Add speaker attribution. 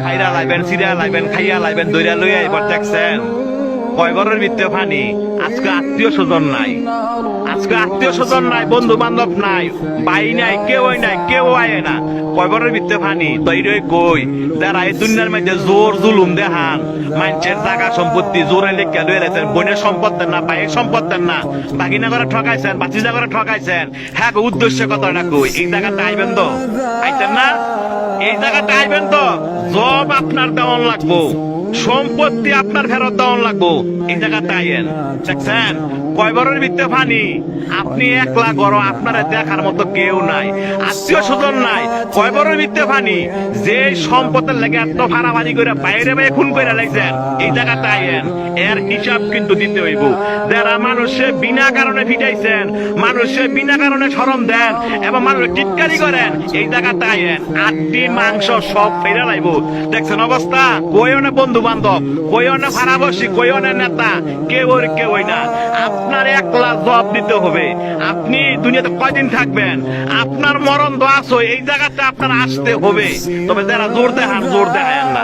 Speaker 1: খাইরা লাইবেন, সিরা লাইবেন, খাইয়া লাইবেন, দইরা লইয়া এবার দেখছেন কয় ঘরের ভিতরে পানি। আজকে আত্মীয় স্বজন নাই, আজকে আত্মীয় স্বজন নাই, বন্ধু বান্ধব নাই, ভাই নাই, কেউই নাই, কেউ আয় না, কয় ঘরের ভিতরে পানি। তৈরি কই যারা এই দুনিয়ার মধ্যে জোর জুলুম দেখান, মানুষের জায়গা সম্পত্তি জোরে লেখা লয়ে রেছেন, বোনের সম্পদ দেন না, ভাইয়ের সম্পদ দেন না, বাগিনা করে ঠকাইছেন, বাচিজা করে ঠকাইছেন। হ্যাঁ উদ্দেশ্য কথাটা কই, এই জায়গাটা আইবেন তো, আইতেন না? এই জায়গাটা আইবেন তো, জব আপনার দেওয়ান লাগবো, সম্পত্তি আপনার ফেরত দেওয়ান লাগবো। এই জায়গাটা আইয়েন, দেখছেন কয় বড়ের ভিতরে পানি। আপনি একলা গড়, আপনারা দেখার মতো কেউ নাই, আত্মীয় স্বজন নাই, কয় বড়ের ভিতরে পানি। যে সম্পদের লেগে এত ভাড়াভাড়ি করে বাইরে বাইরে খুন করে লাগছেন, এই জায়গাটা আইয়েন, এর হিসাব কিন্তু দিতে হইব। যারা মানুষে বিনা কারণে ফিটাইছেন, মানুষে বিনা কারণে শরম দেন এবং মানুষের টিটকারি করেন, এই জায়গাটা আইয়েন, আটটি মাংস সব ফেরে লাইব। দেখছেন অবস্থা, কইও না বন্ধু বান্ধব, কইও না ভাড়াবাসী, কইও না নেতা, কেউই না। আপনার একলা জবাব দিতে হবে। আপনি দুনিয়াতে কয়দিন থাকবেন, আপনার মরণ তো আসো, এই জায়গাটা আপনার আসতে হবে। তবে যারা জোর দেখান, জোর দেখায় না।